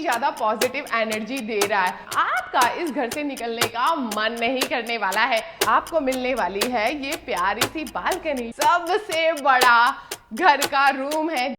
ज्यादा positive energy दे रहा है, आपका इस घर से निकलने का मन नहीं करने वाला है। आपको मिलने वाली है ये प्यारी सी बालकनी, सबसे बड़ा घर का रूम है।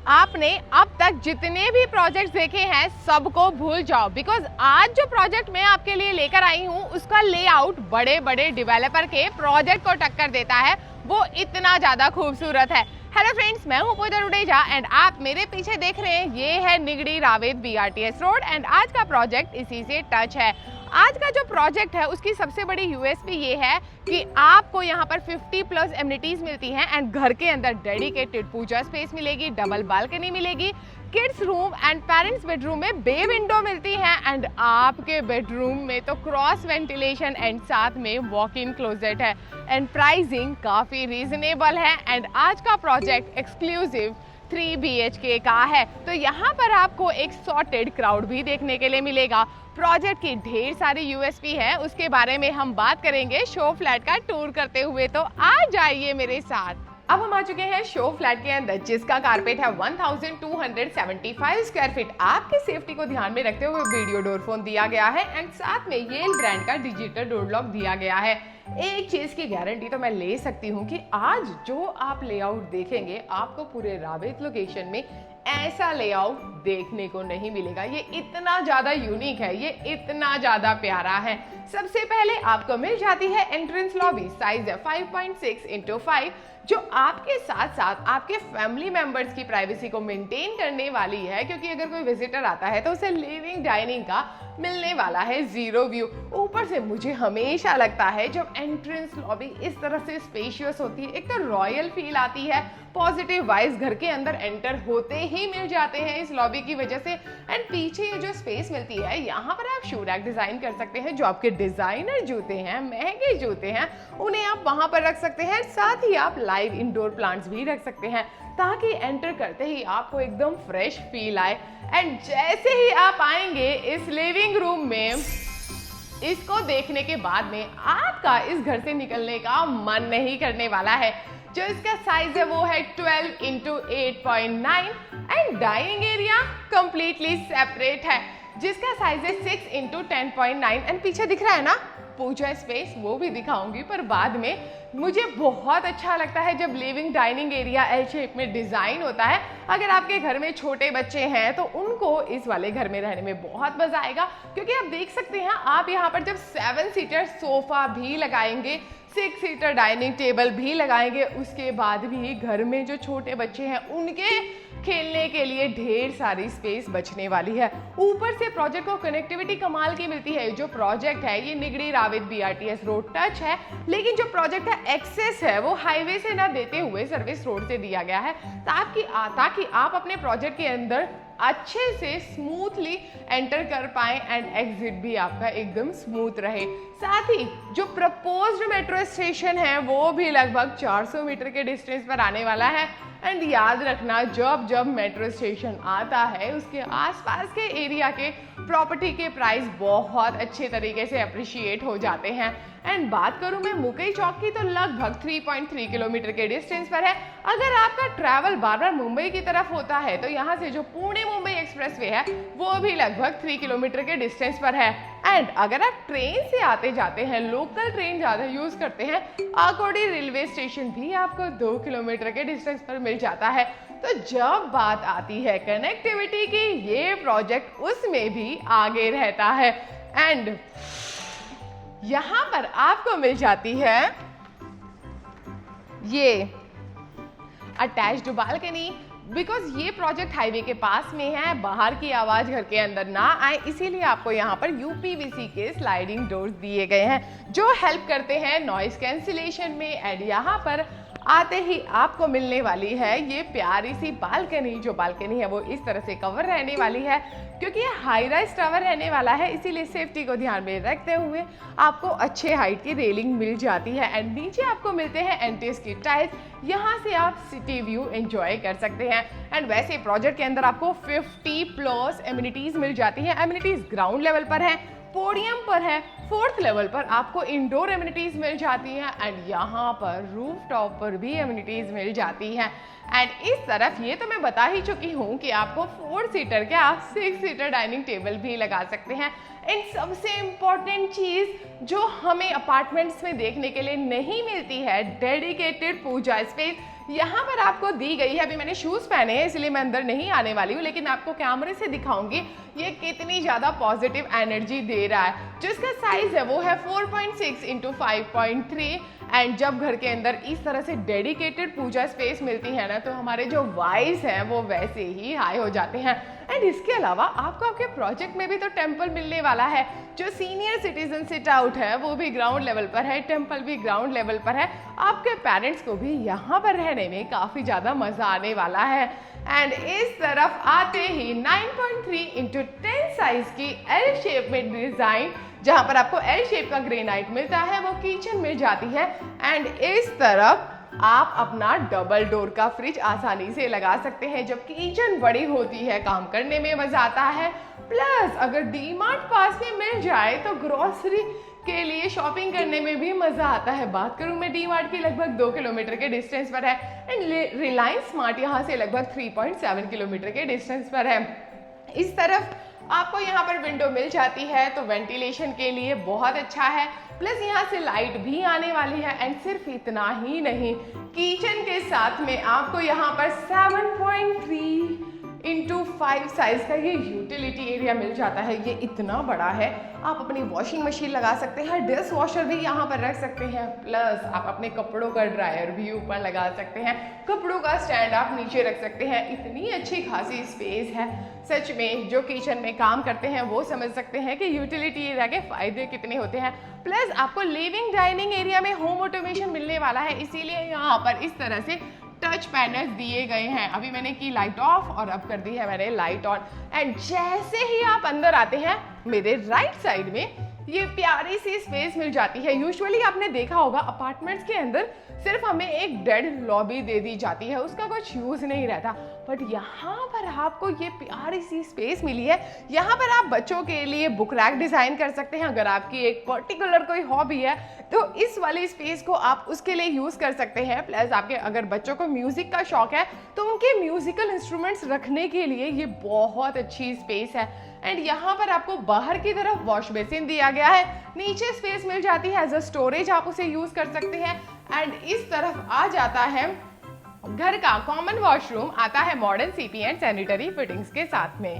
आपने अब तक जितने भी प्रोजेक्ट्स देखे हैं सबको भूल जाओ, बिकॉज आज जो प्रोजेक्ट मैं आपके लिए लेकर आई हूँ उसका लेआउट बड़े बड़े डेवलपर के प्रोजेक्ट को टक्कर देता है। वो इतना ज्यादा खूबसूरत है। हेलो फ्रेंड्स, मैं हूँ पूजा रुडेजा एंड आप मेरे पीछे देख रहे हैं ये है Nigdi Ravet BRTS road and आज का प्रोजेक्ट इसी से टच है। आज का जो प्रोजेक्ट है उसकी सबसे बड़ी यूएसपी ये है कि आपको यहाँ पर 50+ एमिनिटीज मिलती हैं एंड घर के अंदर डेडिकेटेड पूजा स्पेस मिलेगी, डबल बालकनी मिलेगी, kids room and parents bedroom में बे विंडो मिलती है एंड आपके बेडरूम में तो क्रॉस वेंटिलेशन एंड साथ में वॉक इन क्लोजेट है एंड प्राइसिंग काफी रीजनेबल है एंड आज का प्रोजेक्ट एक्सक्लूसिव 3 BHK का है। तो यहाँ पर आपको एक सॉर्टेड क्राउड भी देखने के लिए मिलेगा। प्रोजेक्ट की ढेर सारी यूएसपी है, उसके बारे में हम बात करेंगे शो फ्लैट का टूर करते हुए, तो आ जाइए मेरे साथ। अब हम आ चुके हैं शो फ्लैट के अंदर, जिसका कारपेट है 1275 स्क्वायर फीट। आपकी सेफ्टी को ध्यान में रखते हुए वीडियो डोर फोन दिया गया है एंड साथ में येल ब्रांड का डिजिटल डोर लॉक दिया गया है। एक चीज की गारंटी तो मैं ले सकती हूँ कि आज जो आप लेआउट देखेंगे आपको पूरे रावेत लोकेशन में ऐसा लेआउट देखने को नहीं मिलेगा। ये इतना ज्यादा यूनिक है, ये इतना ज्यादा प्यारा है। सबसे पहले आपको मिल जाती है एंट्रेंस लॉबी, साइज है 5.6x5, जो आपके साथ साथ आपके फैमिली मेंबर्स की प्राइवेसी को मेंटेन करने वाली है, क्योंकि अगर कोई विजिटर आता है तो उसे लिविंग डाइनिंग का मिलने वाला है जीरो व्यू। ऊपर से मुझे हमेशा लगता है जब एंट्रेंस लॉबी इस तरह से स्पेशियस होती है, एक तो रॉयल फील आती है, पॉजिटिव वाइब्स घर के अंदर एंटर होते ही मिल जाते हैं इस लॉबी की वजह से। एंड पीछे ये जो स्पेस मिलती है, यहाँ पर आप शू रैक डिजाइन कर सकते हैं। जो आपके डिजाइनर जूते हैं, महंगे जूते हैं, उन्हें आप वहां पर रख सकते हैं। साथ ही आप लाइव इंडोर प्लांट्स भी रख सकते हैं ताकि एंटर करते ही आपको एकदम फ्रेश फील आए। एंड जैसे ही आप आएंगे इस लिविंग रूम में, इसको देखने के बाद में आपका इस घर से निकलने का मन नहीं करने वाला है। जो इसका साइज है वो है 12x8.9 and dining area completely separate है, जिसका साइज है 6x10.9 एंड पीछे दिख रहा है ना पूजा स्पेस, वो भी दिखाऊंगी पर बाद में। मुझे बहुत अच्छा लगता है जब living dining area L shape में डिजाइन होता है। अगर आपके घर में छोटे बच्चे हैं तो उनको इस वाले घर में रहने में बहुत मजा आएगा, क्योंकि आप देख सकते हैं आप यहाँ पर जब 7 सीटर सोफा भी लगाएंगे, 6 सीटर डाइनिंग टेबल भी लगाएंगे, उसके बाद भी घर में जो छोटे बच्चे हैं उनके खेलने के लिए ढेर सारी स्पेस बचने वाली है। ऊपर से प्रोजेक्ट को कनेक्टिविटी कमाल की मिलती है। जो प्रोजेक्ट है ये Nigdi Ravet BRTS road touch है, लेकिन जो प्रोजेक्ट है एक्सेस है वो हाईवे से ना देते हुए सर्विस रोड से दिया गया है, ताकि आप अपने प्रोजेक्ट के अंदर अच्छे से स्मूथली एंटर कर पाए एंड एग्जिट भी आपका एकदम स्मूथ रहे। साथ ही जो प्रपोज्ड मेट्रो स्टेशन है वो भी लगभग 400 मीटर के डिस्टेंस पर आने वाला है। एंड याद रखना, जब जब मेट्रो स्टेशन आता है उसके आसपास के एरिया के प्रॉपर्टी के प्राइस बहुत अच्छे तरीके से अप्रिशिएट हो जाते हैं। एंड बात करूं मैं मुकई चौक की, तो लगभग 3.3 किलोमीटर के डिस्टेंस पर है। अगर आपका ट्रैवल बार बार मुंबई की तरफ होता है तो यहाँ से जो पुणे मुंबई एक्सप्रेसवे है वो भी लगभग 3 किलोमीटर के डिस्टेंस पर है। एंड अगर आप ट्रेन से आते जाते हैं, लोकल ट्रेन ज्यादा यूज करते हैं, आकोडी रेलवे स्टेशन भी आपको 2 किलोमीटर के डिस्टेंस पर मिल जाता है। तो जब बात आती है कनेक्टिविटी की, ये प्रोजेक्ट उसमें भी आगे रहता है। एंड यहाँ पर आपको मिल जाती है ये अटैच्ड बालकनी, बिकॉज ये प्रोजेक्ट हाईवे के पास में है, बाहर की आवाज घर के अंदर ना आए, इसीलिए आपको यहाँ पर UPVC के स्लाइडिंग डोर्स दिए गए हैं जो हेल्प करते हैं नॉइस कैंसिलेशन में। एंड यहाँ पर आते ही आपको मिलने वाली है ये प्यारी सी बालकनी। जो बालकनी है वो इस तरह से कवर रहने वाली है, क्योंकि ये हाई राइज टावर रहने वाला है, इसीलिए सेफ्टी को ध्यान में रखते हुए आपको अच्छे हाइट की रेलिंग मिल जाती है। एंड नीचे आपको मिलते हैं एंटीस की टाइल्स, यहाँ से आप सिटी व्यू एंजॉय कर सकते हैं। एंड वैसे प्रोजेक्ट के अंदर आपको 50+ एमिनिटीज मिल जाती है। एमिनिटीज ग्राउंड लेवल पर है, पोडियम पर है, 4th लेवल पर आपको इंडोर एमिनिटीज मिल जाती हैं एंड यहाँ पर रूफ टॉप पर भी एमिनिटीज मिल जाती हैं। एंड इस तरफ ये तो मैं बता ही चुकी हूँ कि आपको 4 सीटर के आप 6 सीटर डाइनिंग टेबल भी लगा सकते हैं। एंड सबसे इम्पॉर्टेंट चीज़ जो हमें अपार्टमेंट्स में देखने के लिए नहीं मिलती है, डेडिकेटेड पूजा स्पेस यहाँ पर आपको दी गई है। अभी मैंने शूज़ पहने हैं इसलिए मैं अंदर नहीं आने वाली हूँ, लेकिन आपको कैमरे से दिखाऊंगी ये कितनी ज़्यादा पॉजिटिव एनर्जी दे रहा है। जो इसका साइज़ है वो है 4.6 इंटू 5.3 एंड जब घर के अंदर इस तरह से डेडिकेटेड पूजा स्पेस मिलती है ना, तो हमारे जो वाइब्स हैं वो वैसे ही हाई हो जाते हैं। एंड इसके अलावा आपको आपके प्रोजेक्ट में भी तो टेम्पल मिलने वाला है। जो सीनियर सिटीजन सिट आउट है वो भी ग्राउंड लेवल पर है, टेम्पल भी ग्राउंड लेवल पर है। आपके पेरेंट्स को भी यहाँ पर रहने में काफ़ी ज़्यादा मज़ा आने वाला है। एंड इस तरफ आते ही 9.3 इंटू 10 साइज की एल शेप में डिजाइन, जहाँ पर आपको एल शेप का ग्रेनाइट मिलता है, वो किचन में जाती है। एंड इस तरफ आप अपना डबल डोर का फ्रिज आसानी से लगा सकते हैं। जब किचन बड़ी होती है काम करने में मजा आता है, प्लस अगर डीमार्ट पास में मिल जाए तो ग्रोसरी के लिए शॉपिंग करने में भी मजा आता है। बात करूं मैं डीमार्ट की, लगभग 2 किलोमीटर के डिस्टेंस पर है एंड रिलायंस स्मार्ट यहाँ से लगभग 3.7 किलोमीटर के डिस्टेंस पर है। इस तरफ आपको यहाँ पर विंडो मिल जाती है तो वेंटिलेशन के लिए बहुत अच्छा है, प्लस यहाँ से लाइट भी आने वाली है। एंड सिर्फ इतना ही नहीं, किचन के साथ में आपको यहाँ पर 7.3 इंटू 5 साइज का ये यूटिलिटी एरिया मिल जाता है। ये इतना बड़ा है, आप अपनी वॉशिंग मशीन लगा सकते हैं, डिश वॉशर भी यहाँ पर रख सकते हैं, प्लस आप अपने कपड़ों का ड्रायर भी ऊपर लगा सकते हैं, कपड़ों का स्टैंड आप नीचे रख सकते हैं। इतनी अच्छी खासी स्पेस है। सच में जो किचन में काम करते हैं वो समझ सकते हैं कि यूटिलिटी एरिया के फायदे कितने होते हैं। प्लस आपको लिविंग डाइनिंग एरिया में होम ऑटोमेशन मिलने वाला है, इसीलिए यहाँ पर इस तरह से टच पैनल्स दिए गए हैं। अभी मैंने की लाइट ऑफ और अब कर दी है मैंने लाइट ऑन। एंड जैसे ही आप अंदर आते हैं, मेरे राइट साइड में ये प्यारी सी स्पेस मिल जाती है। यूजुअली आपने देखा होगा अपार्टमेंट्स के अंदर सिर्फ हमें एक डेड लॉबी दे दी जाती है, उसका कुछ यूज नहीं रहता, बट यहाँ पर आपको ये प्यारी सी स्पेस मिली है। यहाँ पर आप बच्चों के लिए बुक रैक डिजाइन कर सकते हैं। अगर आपकी एक पर्टिकुलर कोई हॉबी है तो इस वाली स्पेस को आप उसके लिए यूज कर सकते हैं। प्लस आपके अगर बच्चों को म्यूजिक का शौक है तो उनके म्यूजिकल इंस्ट्रूमेंट्स रखने के लिए ये बहुत अच्छी स्पेस है। एंड यहाँ पर आपको बाहर की तरफ वॉश बेसिन दिया गया है, नीचे स्पेस मिल जाती है एज अ स्टोरेज, आप उसे यूज कर सकते हैं। एंड इस तरफ आ जाता है घर का कॉमन वॉशरूम, आता है modern CP and sanitary fittings के साथ में।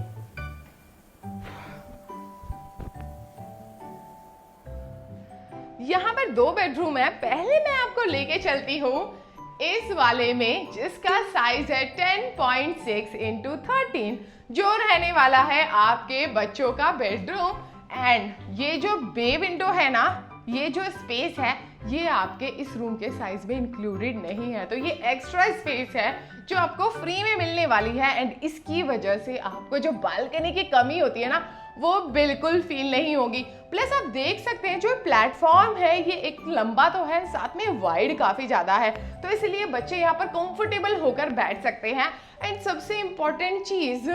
यहाँ पर 2 बेडरूम है। पहले मैं आपको लेके चलती हूँ इस वाले में, जिसका साइज है 10.6 इंटू 13, जो रहने वाला है आपके बच्चों का बेडरूम। एंड ये जो बे विंडो है ना, ये जो स्पेस है ये आपके इस रूम के साइज में इंक्लूडेड नहीं है, तो ये एक्स्ट्रा स्पेस है जो आपको फ्री में मिलने वाली है। एंड इसकी वजह से आपको जो बालकनी की कमी होती है ना, वो बिल्कुल फील नहीं होगी। प्लस आप देख सकते हैं जो प्लेटफॉर्म है ये एक लंबा तो है, साथ में वाइड काफी ज्यादा है, तो इसलिए बच्चे यहाँ पर कंफर्टेबल होकर बैठ सकते हैं। एंड सबसे इंपॉर्टेंट चीज,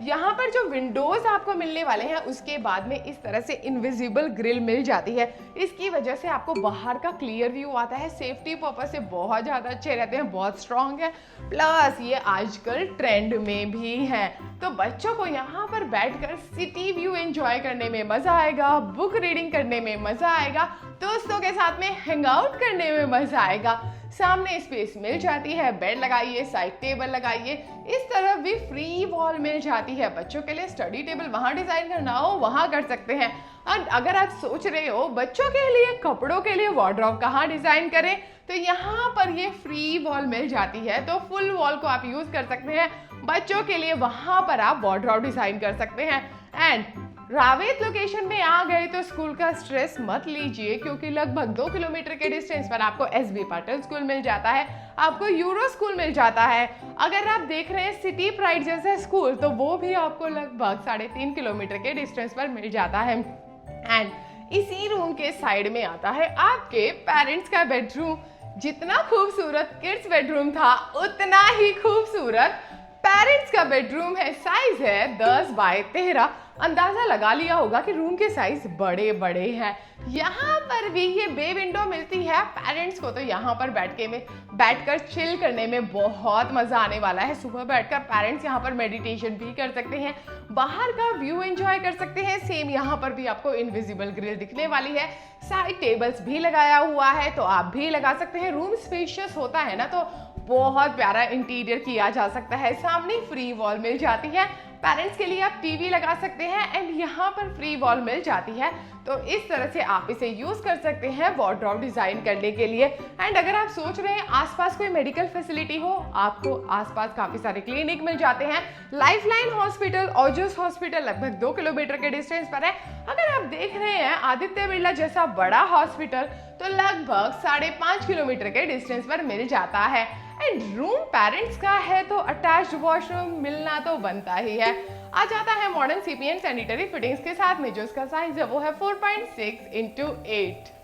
यहाँ पर जो विंडोज आपको मिलने वाले हैं उसके बाद में इस तरह से इनविजिबल ग्रिल मिल जाती है। इसकी वजह से आपको बाहर का क्लियर व्यू आता है। सेफ्टी पर्पज से बहुत ज़्यादा अच्छे रहते हैं, बहुत स्ट्रॉन्ग है। प्लस ये आजकल ट्रेंड में भी है, तो बच्चों को यहाँ पर बैठकर सिटी व्यू एंजॉय करने में मज़ा आएगा, बुक रीडिंग करने में मज़ा आएगा, दोस्तों के साथ में हैंग आउट करने में मज़ा आएगा। सामने स्पेस मिल जाती है, बेड लगाइए, साइड टेबल लगाइए, इस तरफ भी फ्री वॉल मिल जाती है। बच्चों के लिए स्टडी टेबल वहां डिजाइन करना हो वहां कर सकते हैं। और अगर आप सोच रहे हो बच्चों के लिए कपड़ों के लिए वार्डरोब कहाँ डिजाइन करें, तो यहाँ पर ये फ्री वॉल मिल जाती है, तो फुल वॉल को आप यूज कर सकते हैं। बच्चों के लिए वहां पर आप वार्डरोब डिजाइन कर सकते हैं। एंड रावेत लोकेशन में आ गए तो स्कूल का स्ट्रेस मत लीजिए, क्योंकि लगभग 2 किलोमीटर के डिस्टेंस पर आपको एसबी पाटिल स्कूल मिल जाता है, आपको यूरो स्कूल मिल जाता है। अगर आप देख रहे हैं सिटी प्राइड जैसा स्कूल, तो वो भी आपको लगभग 3.5 किलोमीटर के डिस्टेंस पर मिल जाता है। एंड इसी रूम के साइड में आता है आपके पेरेंट्स का बेडरूम। जितना खूबसूरत किड्स बेडरूम था, उतना ही खूबसूरत पेरेंट्स का बेडरूम है, साइज है 10 बाय 13। अंदाजा लगा लिया होगा कि रूम के साइज बड़े बड़े हैं। यहाँ पर भी ये बे विंडो मिलती है। पेरेंट्स को तो यहाँ पर बैठकर चिल करने में बहुत मजा आने वाला है। सुबह बैठकर पेरेंट्स यहाँ पर मेडिटेशन भी कर सकते हैं, बाहर का व्यू एंजॉय कर सकते हैं। सेम यहाँ पर भी आपको इनविजिबल ग्रिल दिखने वाली है। साइड टेबल्स भी लगाया हुआ है, तो आप भी लगा सकते हैं। रूम स्पेशियस होता है ना, तो बहुत प्यारा इंटीरियर किया जा सकता है। सामने फ्री वॉल मिल जाती है। पेरेंट्स के लिए आप टीवी लगा सकते हैं एंड यहाँ पर फ्री वॉल मिल जाती है, तो इस तरह से आप इसे यूज कर सकते हैं वार्डरोब डिजाइन करने के लिए। एंड अगर आप सोच रहे हैं आसपास कोई मेडिकल फैसिलिटी हो, आपको आसपास काफी सारे क्लिनिक मिल जाते हैं। लाइफलाइन हॉस्पिटल, ओजस हॉस्पिटल लगभग 2 किलोमीटर के डिस्टेंस पर है। अगर आप देख रहे हैं आदित्य बिरला जैसा बड़ा हॉस्पिटल, तो लगभग 5.5 किलोमीटर के डिस्टेंस पर मिल जाता है। एंड रूम पेरेंट्स का है तो अटैच्ड वॉशरूम मिलना तो बनता ही है। आ जाता है मॉडर्न सीपीएन सैनिटरी फिटिंग्स के साथ में, जो इसका साइज है वो है 4.6x8।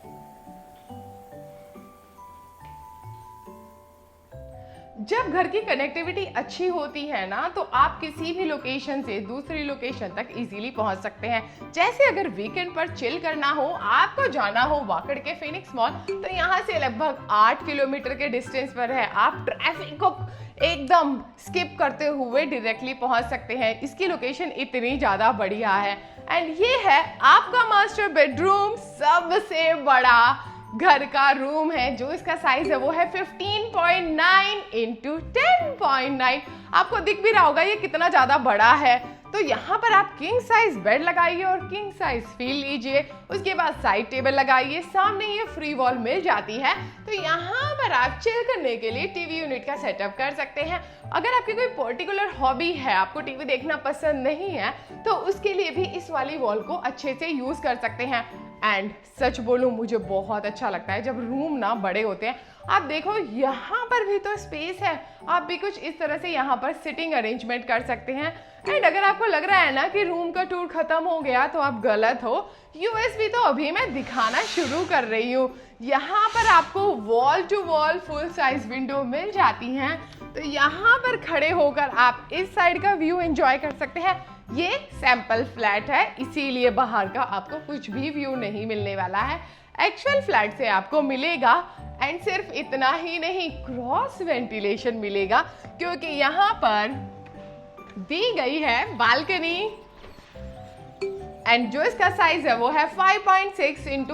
जब घर की कनेक्टिविटी अच्छी होती है ना, तो आप किसी भी लोकेशन से दूसरी लोकेशन तक इजीली पहुंच सकते हैं। जैसे अगर वीकेंड पर चिल करना हो, आपको जाना हो वाकड़ के फिनिक्स मॉल, तो यहाँ से लगभग 8 किलोमीटर के डिस्टेंस पर है। आप ट्रैफिक को एकदम स्किप करते हुए डायरेक्टली पहुंच सकते हैं। इसकी लोकेशन इतनी ज्यादा बढ़िया है। एंड ये है आपका मास्टर बेडरूम, सबसे बड़ा घर का रूम है। जो इसका साइज है वो है 15.9 x 10.9। आपको दिख भी रहा होगा ये कितना ज्यादा बड़ा है। तो यहाँ पर आप किंग साइज बेड लगाइए और किंग साइज फील लीजिए। उसके बाद साइड टेबल लगाइए, सामने ये फ्री वॉल मिल जाती है, तो यहाँ पर आप चिल करने के लिए टीवी यूनिट का सेटअप कर सकते हैं। अगर आपकी कोई पर्टिकुलर हॉबी है, आपको टीवी देखना पसंद नहीं है, तो उसके लिए भी इस वाली वॉल को अच्छे से यूज कर सकते हैं। एंड सच बोलूं, मुझे बहुत अच्छा लगता है जब रूम ना बड़े होते हैं। आप देखो यहाँ पर भी तो स्पेस है, आप भी कुछ इस तरह से यहाँ पर सिटिंग अरेंजमेंट कर सकते हैं। एंड अगर आपको लग रहा है ना कि रूम का टूर खत्म हो गया, तो आप गलत हो। यूएसबी तो अभी मैं दिखाना शुरू कर रही हूँ। यहाँ पर आपको wall to wall full size window मिल जाती हैं, तो यहाँ पर खड़े होकर आप इस साइड का व्यू एंजॉय कर सकते हैं। ये सैंपल फ्लैट है, इसीलिए बाहर का आपको कुछ भी व्यू नहीं मिलने वाला है। एक्चुअल फ्लैट से आपको मिलेगा। एंड सिर्फ इतना ही नहीं, क्रॉस वेंटिलेशन मिलेगा, क्योंकि यहाँ पर दी गई है बालकनी। एंड जो इसका साइज है वो है 5.6 x 8।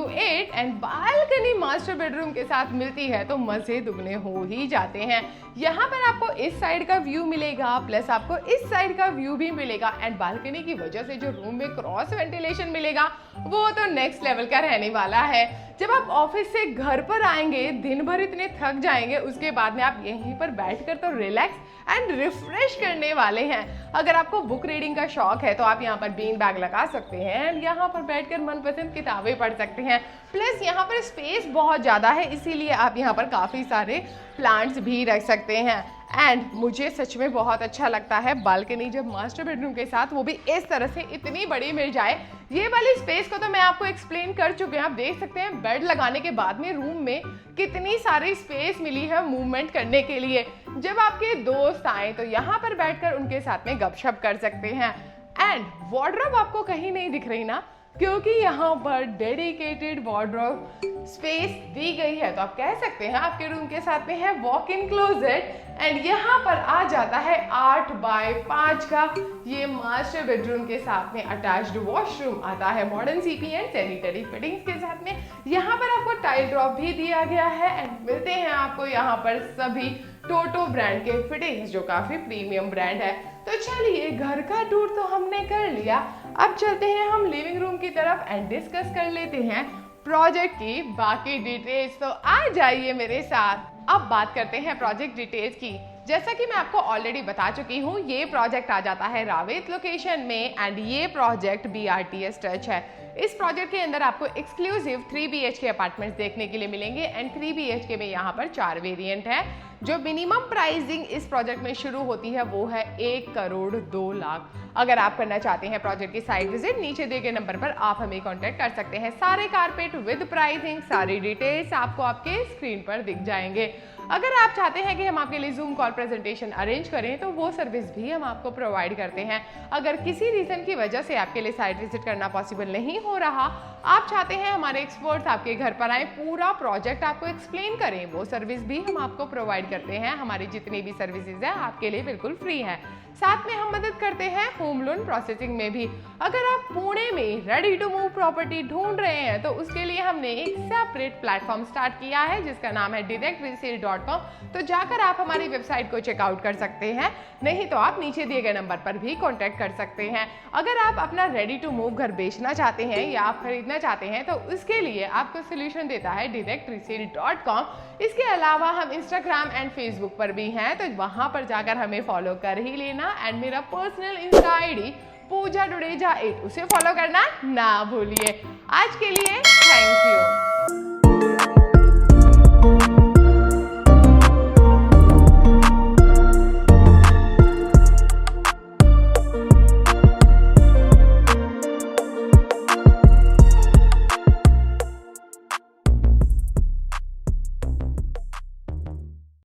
And balcony master bedroom के साथ मिलती है तो मजे दुगने हो ही जाते हैं। यहाँ पर आपको इस साइड का व्यू मिलेगा, प्लस आपको इस साइड का व्यू भी मिलेगा। एंड बालकनी की वजह से जो रूम में क्रॉस वेंटिलेशन मिलेगा वो तो नेक्स्ट लेवल का रहने वाला है। जब आप ऑफिस से घर पर आएंगे, दिन भर इतने थक जाएंगे, उसके बाद में आप यहीं पर बैठकर तो रिलैक्स एंड रिफ्रेश करने वाले हैं। अगर आपको बुक रीडिंग का शौक है तो आप यहाँ पर बीन बैग लगा सकते हैं एंड यहाँ पर बैठकर मनपसंद किताबें पढ़ सकते हैं। प्लस यहाँ पर स्पेस बहुत ज़्यादा है, इसीलिए आप यहाँ पर काफ़ी सारे प्लांट्स भी रख सकते हैं। एंड मुझे सच में बहुत अच्छा लगता है बालकनी जब मास्टर बेडरूम के साथ वो भी इस तरह से इतनी बड़ी मिल जाए। ये वाली स्पेस को तो मैं आपको एक्सप्लेन कर चुके हैं। आप देख सकते हैं बेड लगाने के बाद में रूम में कितनी सारी स्पेस मिली है मूवमेंट करने के लिए। जब आपके दोस्त आए तो यहाँ पर बैठकर उनके साथ में गपशप कर सकते हैं। एंड वार्डरोब आपको कहीं नहीं दिख रही ना, क्योंकि यहाँ पर डेडिकेटेड वार्डरोब स्पेस दी गई है। तो आप कह सकते हैं आपके रूम के साथ में है वॉक इन क्लोजेट। एंड यहाँ पर आ जाता है 8 बाय 5 का ये मास्टर बेडरूम के साथ में अटैच्ड वॉशरूम आता है मॉडर्न सीपीएन सैनिटरी फिटिंग्स के साथ में। यहाँ पर आपको टाइल ड्रॉप भी दिया गया है। एंड मिलते हैं आपको यहाँ पर सभी टोटो ब्रांड के फिटिंग्स, जो काफी प्रीमियम ब्रांड है। तो चलिए, घर का टूर तो हमने कर लिया, अब चलते हैं हम लिविंग रूम की तरफ एंड डिस्कस कर लेते हैं प्रोजेक्ट की बाकी डिटेल्स। तो आ जाइए मेरे साथ। अब बात करते हैं प्रोजेक्ट डिटेल्स की। जैसा कि मैं आपको ऑलरेडी बता चुकी हूँ, ये प्रोजेक्ट आ जाता है रावेत लोकेशन में एंड ये प्रोजेक्ट BRTS टच है। इस प्रोजेक्ट के अंदर आपको एक्सक्लूसिव 3 BHK अपार्टमेंट्स देखने के लिए मिलेंगे एंड 3 BHK में यहाँ पर 4 वेरिएंट है। जो मिनिमम प्राइसिंग इस प्रोजेक्ट में शुरू होती है वो है 1,02,00,000। अगर आप करना चाहते हैं प्रोजेक्ट की साइट विजिट, नीचे दिए गए नंबर पर आप हमें कांटेक्ट कर सकते हैं। सारे कारपेट विद प्राइसिंग, सारी डिटेल्स आपको आपके स्क्रीन पर दिख जाएंगे। अगर आप चाहते हैं कि हम आपके लिए जूम कॉल प्रेजेंटेशन अरेंज करें तो वो सर्विस भी हम आपको प्रोवाइड करते हैं। अगर किसी रीजन की वजह से आपके लिए साइट विजिट करना पॉसिबल नहीं हो रहा, आप चाहते हैं हमारे एक्सपर्ट्स आपके घर पर आए, पूरा प्रोजेक्ट आपको एक्सप्लेन करें, वो सर्विस भी हम आपको प्रोवाइड करते हैं। हमारी जितनी भी सर्विसेज है आपके लिए बिल्कुल फ्री है। साथ में हम मदद करते हैं होम लोन प्रोसेसिंग में भी। अगर आप पुणे में रेडी टू मूव प्रॉपर्टी ढूंढ रहे हैं तो उसके लिए हमने एक सेपरेट प्लेटफॉर्म स्टार्ट किया है जिसका नाम है directresale.com। तो जाकर आप हमारी वेबसाइट को चेकआउट कर सकते हैं, नहीं तो आप नीचे दिए गए नंबर पर भी कॉन्टैक्ट कर सकते हैं। अगर आप अपना रेडी टू मूव घर बेचना चाहते हैं या आप खरीदना चाहते हैं तो उसके लिए आपको सोल्यूशन देता है directresale.com। इसके अलावा हम इंस्टाग्राम एंड फेसबुक पर भी हैं, तो वहां पर जाकर हमें फॉलो कर ही लेना एंड मेरा पर्सनल इंस्टा ID पूजा डुडेजा 8 उसे फॉलो करना ना भूलिए। आज के लिए थैंक यू।